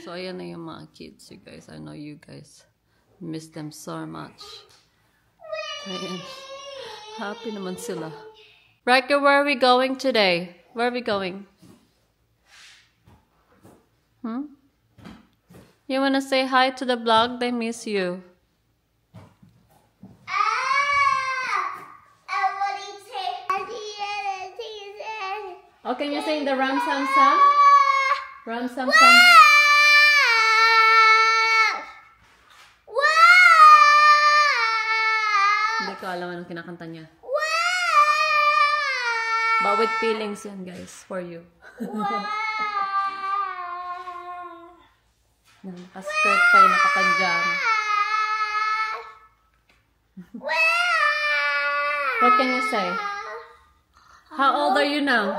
So, ayan na yung mga kids, you guys. I know you guys miss them so much. Ayan. Happy naman sila. Riker, where are we going today? Where are we going? You wanna say hi to the vlog? They miss you. Oh, can you sing the Ram Sam Sam? Ram Sam Sam. Hindi ko alam anong kinakanta niya. But with feelings yan, guys, for you. Naka-skirt pa yung nakapanjama. What can you say? How old are you now?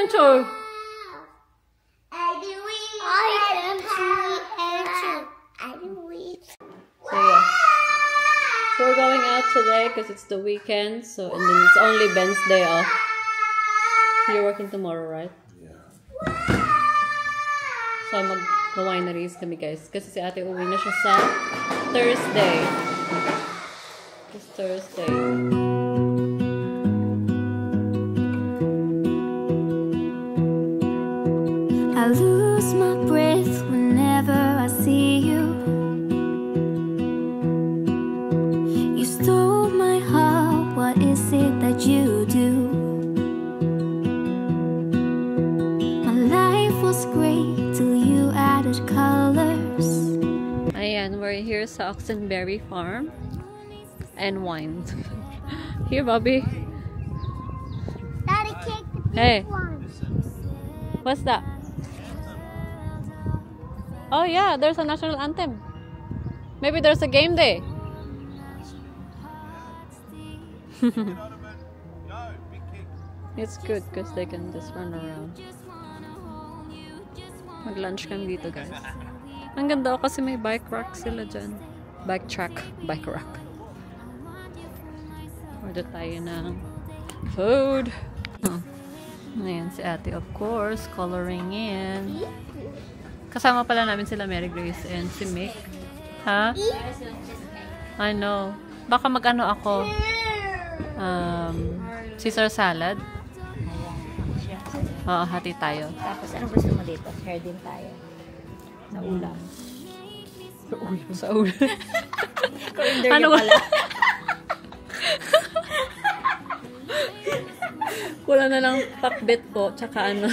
Enter. So yeah. So we're going out today because it's the weekend. So and then it's only Ben's day off. You're working tomorrow, right? Yeah. So mag-wineries kami, guys. Kasi si ate uwi na siya sa Thursday. It's Thursday. I lose my breath whenever I see you. You stole my heart, what is it that you do? My life was great till you added colors. Ayan, we're here sa Oxenberry Farm and wine. Here, Bobby. Daddy, kick the pink Hey. one. What's that? Oh yeah, there's a national anthem. Maybe there's a game day. It's good because they can just run around. Mag-lunch kami dito, guys. Ang ganda kasi may bike rack sila dyan. Bike track. Bike rack. Order tayo ng food. Oh. Ayan si ate, of course, coloring in. Kasama pala namin sila Mary Grace and si Mick. Ha? I know. Baka mag-ano ako. Caesar salad. Oo, hati tayo. Tapos, anong gusto mo dito? Hair din tayo. Sa ulam. Sa ulam. Sa ulam. Ano pala? Wala na lang pakbet po, tsaka ano.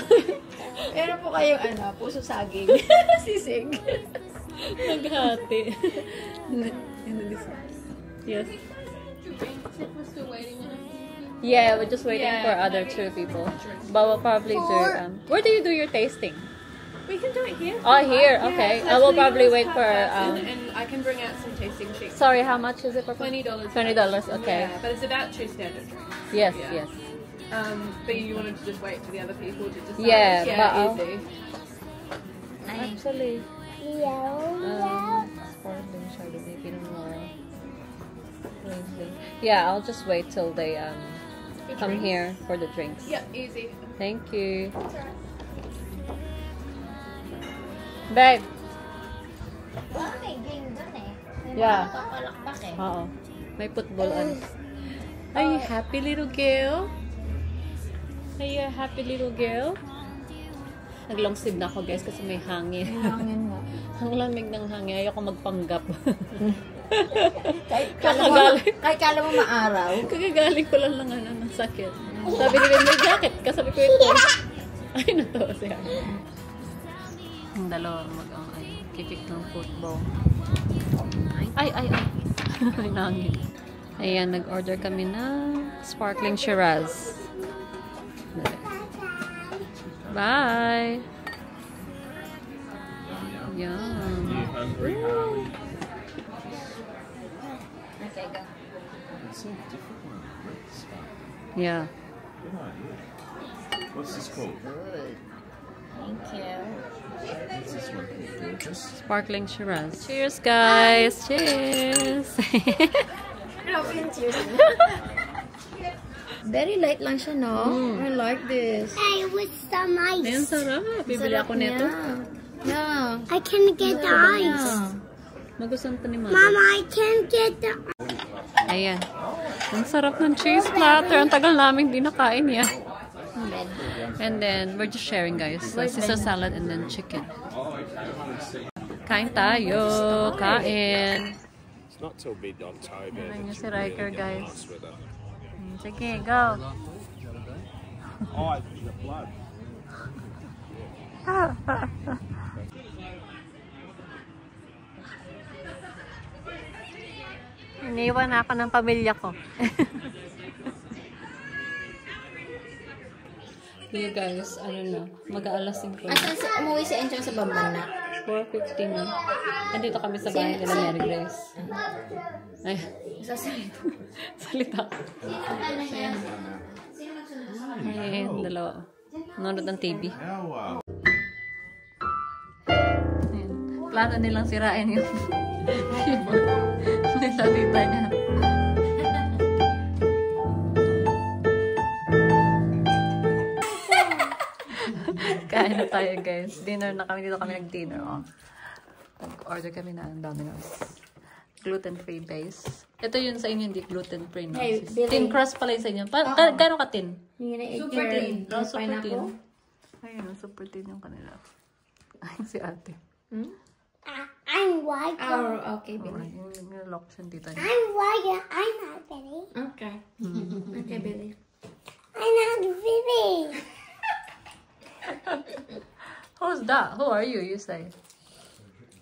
Meron po kayong puso saging. Sisig. Naghati. Yes. Yeah, we're just waiting for other two people. But we'll probably do. Where do you do your tasting? We can do it here. Oh, here. Okay. I will probably wait for. And I can bring out some tasting sheets. Sorry, how much is it for? $20. $20. Okay. Yeah, but it's about 2 standard drinks. Yes. Yeah. Yes. But you wanted to just wait for the other people to decide. Yeah, but easy. Actually. Yeah. Sparkling Chardonnay, Pinot Noir. Yeah, I'll just wait till they come here for the drinks. Yeah, easy. Thank you. Babe. May game dun eh. Yeah. Papalakpak eh. Oo. May football on. Are you happy, little girl? Are you a happy little girl? Nag-long sleeve na ako, guys, kasi may hangin. Hangin nga. Ang lamig ng hangin. Ayoko magpanggap. Kahit kala mo maaraw. Kagagaling ko lang ng sakit. Sabi ni Ben, may jacket. Kasabi ko ito. Ay, natawa siya. Ang dalawa kikik ng football. Ay. Ay, nangin. Ayan, nag-order kami ng sparkling Shiraz. Bye! Yum. Okay, go. It's so different when it's wet. Yeah. Good idea. What's this called? Thank you. What's this one called? Gorgeous. Sparkling Shiraz. Cheers, guys! Cheers! Grabe yung cheers. Very light lang siya, no? I like this. Hey, with some ice. Ayun, sarap. Bibili ako nito. Yeah. I can get the ice. Magustuhan to ni Mama. Mama, I can get the Ayan. Ang sarap ng cheese platter. Ang tagal namin di nakain yan. And then, we're just sharing, guys. Caesar salad and then chicken. Kain tayo. Kain. It's not till mid-October. Ayan yung that si you Riker, really get guys. nice weather. Sige, go. Oh, the blood. Iniwan ako ng pamilya ko. Okay guys, ano na, mag-aalas 5. Asan si umuwi si Enchang sa Bamban na? 4:50 na. Andito kami sa bahay nila Mary Grace. Ay, Sasalita. salita. Ay, dalawa. Nanonood ng TV. Ayan. Plano nilang sirain yung keyboard. Nila tita niya. Kain na tayo, guys. Dinner na kami. Dito kami nag-dinner. Oh. Nag-order kami na ng Domino's. Gluten-free base. Ito yun sa inyo, hindi gluten-free. No? Hey, Billy. Thin crust pala yung sa inyo. Gano'n ka thin? Super thin. Oh, super thin. Ayun, super thin yung kanila. Ayun si ate. I'm white. Oh, okay, Billy. Yung nilok siya dito niya. I'm white. I'm not Billy. Okay. Okay, Billy. I'm not Billy. Who's that? Who are you? You say.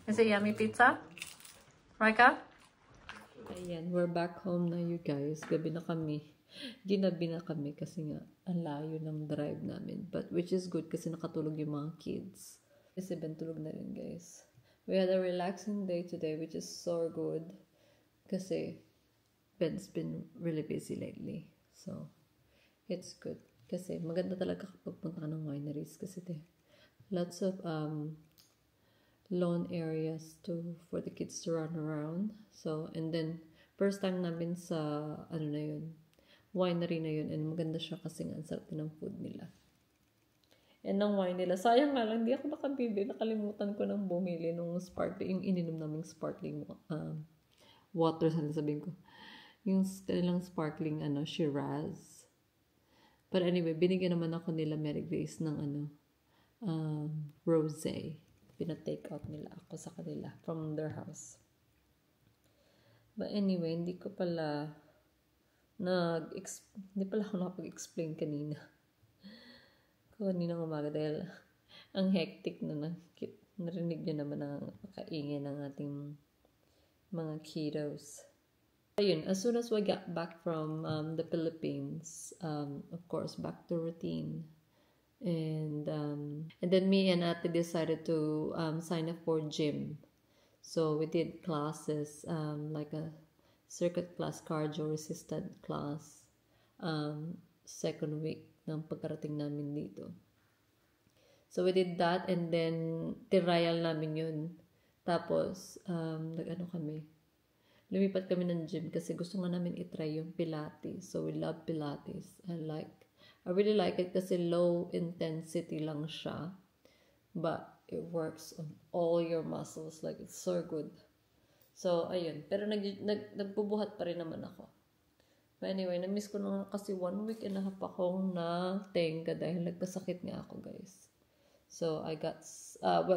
Is it yummy pizza? Raika? Ayan, we're back home na you guys. Gabi na kami. Ginabi na kami kasi nga ang layo ng drive namin. But which is good kasi nakatulog yung mga kids. Kasi Ben tulog na rin guys. We had a relaxing day today which is so good. Kasi Ben's been really busy lately. So, it's good. Kasi maganda talaga kapag punta ka ng wineries kasi lots of lawn areas for the kids to run around. So, and then first time namin sa winery na yun, and maganda siya kasi nga ang sarap din ng food nila. And ng wine nila, sayang nga lang, di ako nakabili, nakalimutan ko nang bumili nung sparkling, yung ininom naming sparkling water, sabihin ko. Yung kanilang sparkling Shiraz. But anyway, binigyan naman ako nila Mary Grace ng rosé. Pina-take out nila ako sa kanila from their house. But anyway, hindi ako nakapag-explain kanina. Kaninang umaga dahil ang hectic na narinig nyo naman ang kaingay ng ating mga kiddos. Ayun, as soon as we got back from the Philippines, of course, back to routine. And then me and Ate decided to sign up for gym. So we did classes, like a circuit class, cardio resistant class, second week ng pagkarating namin dito. So we did that and then trial namin yun. Tapos, lumipat kami ng gym kasi gusto nga namin itry yung Pilates. So we love Pilates. I really like it kasi low intensity lang siya. But it works on all your muscles. Like, it's so good. So, ayun. Pero nagbubuhat pa rin naman ako. But anyway, na-miss ko na kasi 1 week and a half akong na-tenga dahil nagkasakit nga ako, guys. So,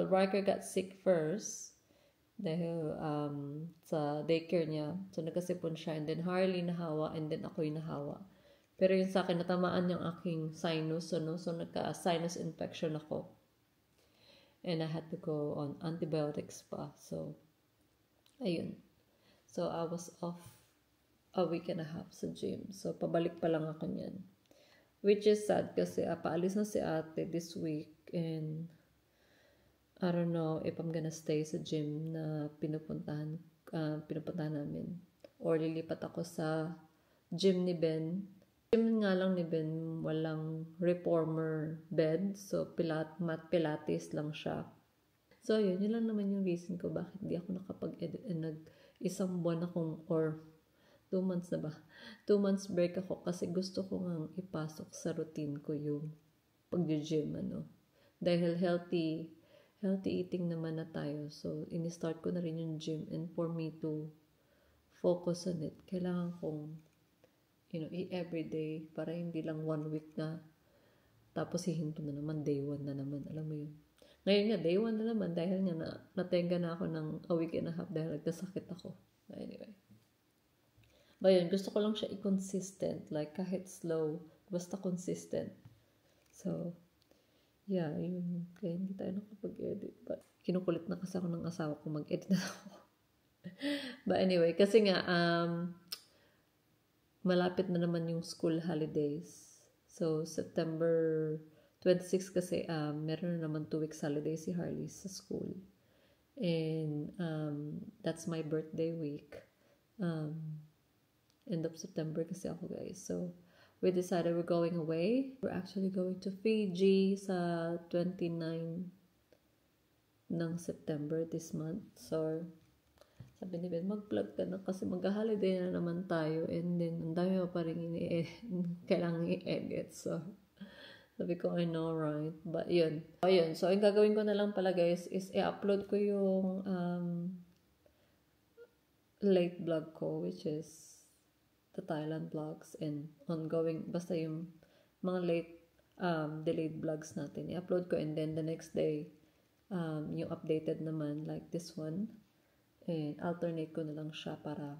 Riker got sick first dahil sa daycare niya. So, nagkasipon siya and then Harley nahawa and then ako'y nahawa. Pero yun sa akin, natamaan yung aking sinus. So nagka-sinus infection ako. And I had to go on antibiotics pa. So, ayun. So, I was off a week and a half sa gym. So, pabalik pa lang ako niyan. Which is sad kasi paalis na si ate this week. And I don't know if I'm gonna stay sa gym na pinupuntahan namin. Or lilipat ako sa gym ni Ben Gym nga lang ni Ben, walang reformer bed. So, mat pilates lang siya. So, yun lang naman yung reason ko bakit di ako nakapag-edit. Isang buwan akong, or 2 months na ba? 2 months break ako kasi gusto ko nga ipasok sa routine ko yung pag-gym, Dahil healthy eating naman na tayo. So, ini-start ko na rin yung gym. And for me to focus on it, kailangan kong everyday para hindi lang 1 week na tapos hihinto na naman, day 1 na naman. Alam mo yun. Ngayon nga, day 1 na naman dahil nga natenga na ako ng a week and a half dahil nagkasakit ako. Anyway. But yun, gusto ko lang siya i-consistent. Like, kahit slow, basta consistent. So, yeah, yun. Kaya hindi tayo nakapag-edit. But, kinukulit na kasi ako ng asawa ko mag-edit na ako. But anyway, kasi nga, malapit na naman yung school holidays. So, September 26 kasi, meron na naman 2 weeks holiday si Harley sa school. And, that's my birthday week. End of September kasi ako, guys. So, we decided we're going away. We're actually going to Fiji sa 29 ng September this month. So, sabi ni Ben, mag-vlog ka na kasi mag-holiday na naman tayo. And then, ang dami pa rin kailangan i-edit. So, sabi ko, I know, right? But, yun. Ayun. So, yung gagawin ko na lang pala, guys, is i-upload ko yung late vlog ko, which is the Thailand vlogs and ongoing, basta yung mga late delayed vlogs natin. I-upload ko and then the next day, yung updated naman, like this one. And alternate ko na lang siya para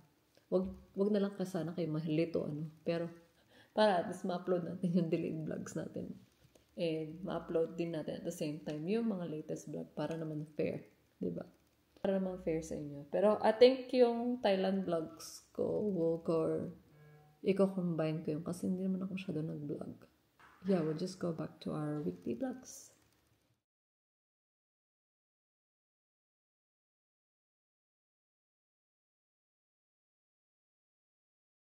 wag na lang kasana kayo mahalito pero para at least ma-upload natin yung delayed vlogs natin and ma-upload din natin at the same time yung mga latest vlog para naman fair, diba? Para naman fair sa inyo. Pero I think yung Thailand vlogs ko i-combine ko yung kasi hindi naman ako masyado nag-vlog. Yeah, we'll just go back to our weekly vlogs.